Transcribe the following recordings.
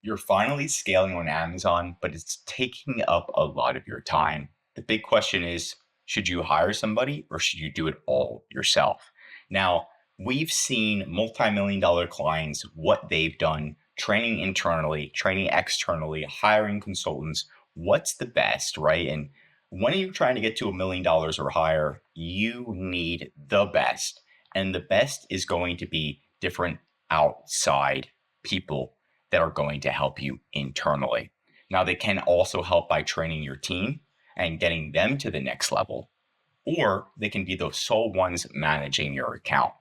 You're finally scaling on Amazon, but it's taking up a lot of your time. The big question is, should you hire somebody or should you do it all yourself? Now, we've seen multi-million dollar clients, what they've done, training internally, training externally, hiring consultants. What's the best, right? And when you're trying to get to $1 million or higher, you need the best. And the best is going to be different outside people that are going to help you internally. Now, they can also help by training your team and getting them to the next level, or they can be the sole ones managing your account.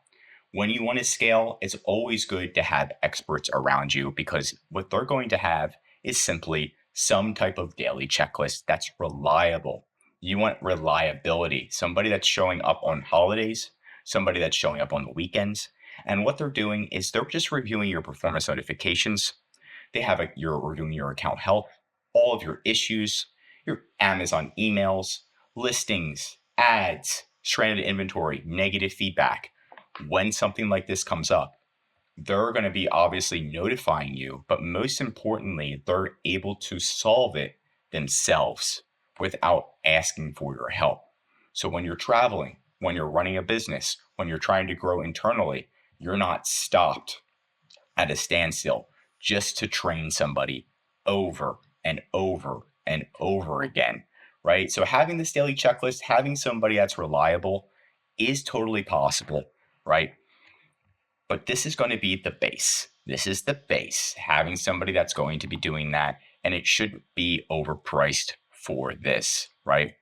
When you want to scale, it's always good to have experts around you because what they're going to have is simply some type of daily checklist that's reliable. You want reliability, somebody that's showing up on holidays, somebody that's showing up on the weekends. And what they're doing is they're just reviewing your performance notifications. You're reviewing your account health, all of your issues, your Amazon emails, listings, ads, stranded inventory, negative feedback. When something like this comes up, they're going to be obviously notifying you, but most importantly, they're able to solve it themselves without asking for your help. So when you're traveling, when you're running a business, when you're trying to grow internally, you're not stopped at a standstill just to train somebody over and over and over again, right? So having this daily checklist, having somebody that's reliable is totally possible, right? But this is going to be the base. This is the base, having somebody that's going to be doing that, and it shouldn't be overpriced for this, right?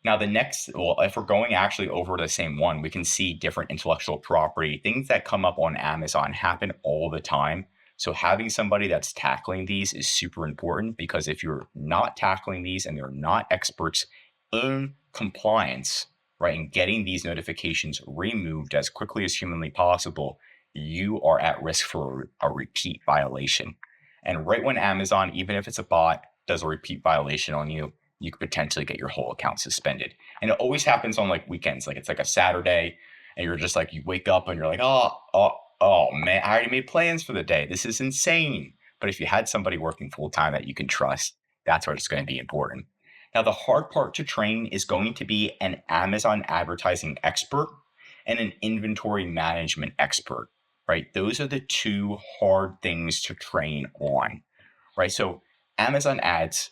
Now, if we're going actually over the same one, we can see different intellectual property, things that come up on Amazon happen all the time. So having somebody that's tackling these is super important because if you're not tackling these and they're not experts in compliance, right, and getting these notifications removed as quickly as humanly possible, you are at risk for a repeat violation. And right when Amazon, even if it's a bot, does a repeat violation on you, you could potentially get your whole account suspended. And it always happens on like weekends. Like it's like a Saturday and you're just like, you wake up and you're like, oh man, I already made plans for the day. This is insane. But if you had somebody working full time that you can trust, that's where it's going to be important. Now, the hard part to train is going to be an Amazon advertising expert and an inventory management expert, right? Those are the two hard things to train on, right? So Amazon ads,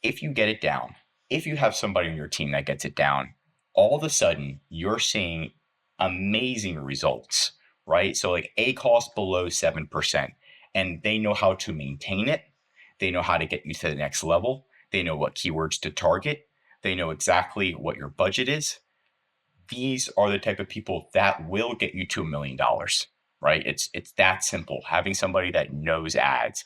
if you get it down, if you have somebody on your team that gets it down, all of a sudden you're seeing amazing results, right? So like a cost below 7%, and they know how to maintain it. They know how to get you to the next level. They know what keywords to target. They know exactly what your budget is. These are the type of people that will get you to $1 million, right? It's that simple. Having somebody that knows ads.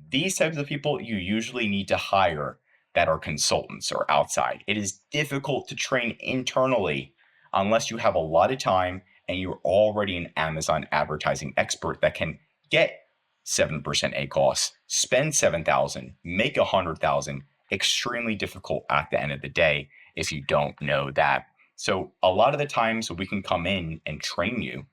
These types of people you usually need to hire that are consultants or outside. It is difficult to train internally unless you have a lot of time and you're already an Amazon advertising expert that can get 7% ACoS, spend $7,000, make $100,000. Extremely difficult at the end of the day if you don't know that. So a lot of the times we can come in and train you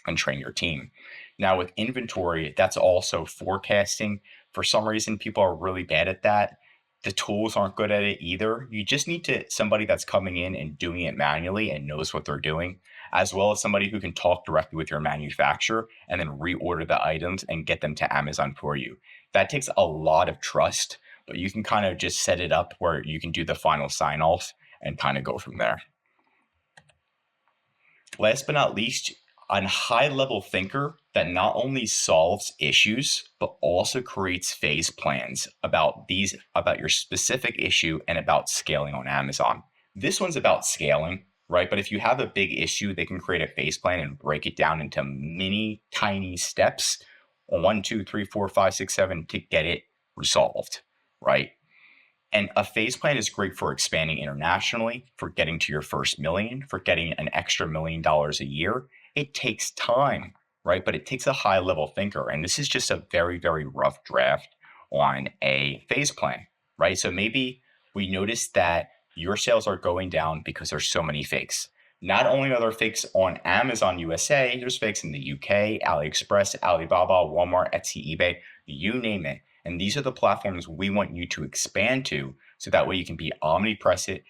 and train your team. Now with inventory, that's also forecasting. For some reason, people are really bad at that. The tools aren't good at it either. You just need somebody that's coming in and doing it manually and knows what they're doing, as well as somebody who can talk directly with your manufacturer and then reorder the items and get them to Amazon for you. That takes a lot of trust, but you can kind of just set it up where you can do the final sign off and kind of go from there. Last but not least, a high-level thinker that not only solves issues, but also creates phase plans about your specific issue and about scaling on Amazon. This one's about scaling, right? But if you have a big issue, they can create a phase plan and break it down into mini, tiny steps, 1, 2, 3, 4, 5, 6, 7, to get it resolved, right? And a phase plan is great for expanding internationally, for getting to your first million, for getting an extra $1 million a year. It takes time, right? But it takes a high level thinker. And this is just a very, very rough draft on a phase plan, right? So maybe we notice that your sales are going down because there's so many fakes. Not only are there fakes on Amazon USA, there's fakes in the UK, AliExpress, Alibaba, Walmart, Etsy, eBay. you name it. And these are the platforms we want you to expand to so that way you can be omnipresent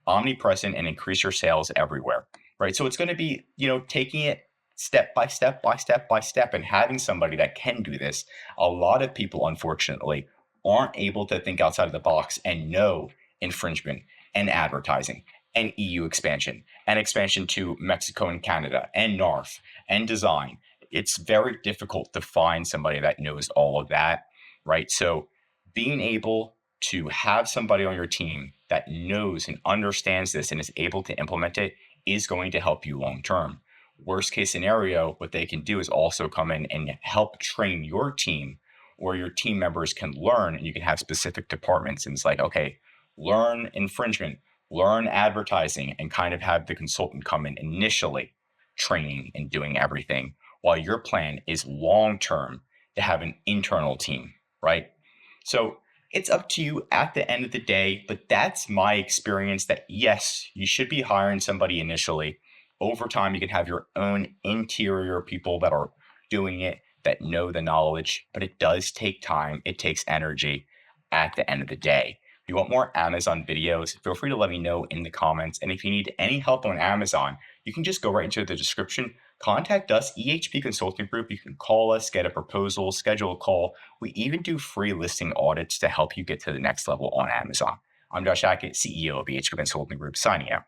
and increase your sales everywhere. Right. So it's going to be, taking it step by step by step by step and having somebody that can do this. A lot of people, unfortunately, aren't able to think outside of the box and know infringement and advertising and EU expansion and expansion to Mexico and Canada and NARF and design. It's very difficult to find somebody that knows all of that, right? So being able to have somebody on your team that knows and understands this and is able to implement it is going to help you long term. Worst case scenario, what they can do is also come in and help train your team, or your team members can learn, and you can have specific departments. And it's like, okay, learn infringement, learn advertising, and kind of have the consultant come in initially training and doing everything, while your plan is long term to have an internal team, right? So it's up to you at the end of the day, but that's my experience that yes, you should be hiring somebody initially. Over time, you can have your own interior people that are doing it, that know the knowledge, but it does take time. It takes energy at the end of the day. If you want more Amazon videos, feel free to let me know in the comments. And if you need any help on Amazon, you can just go right into the description, contact us, EHP Consulting Group. You can call us, get a proposal, schedule a call. We even do free listing audits to help you get to the next level on Amazon. I'm Josh Hackett, CEO of EHP Consulting Group, signing out.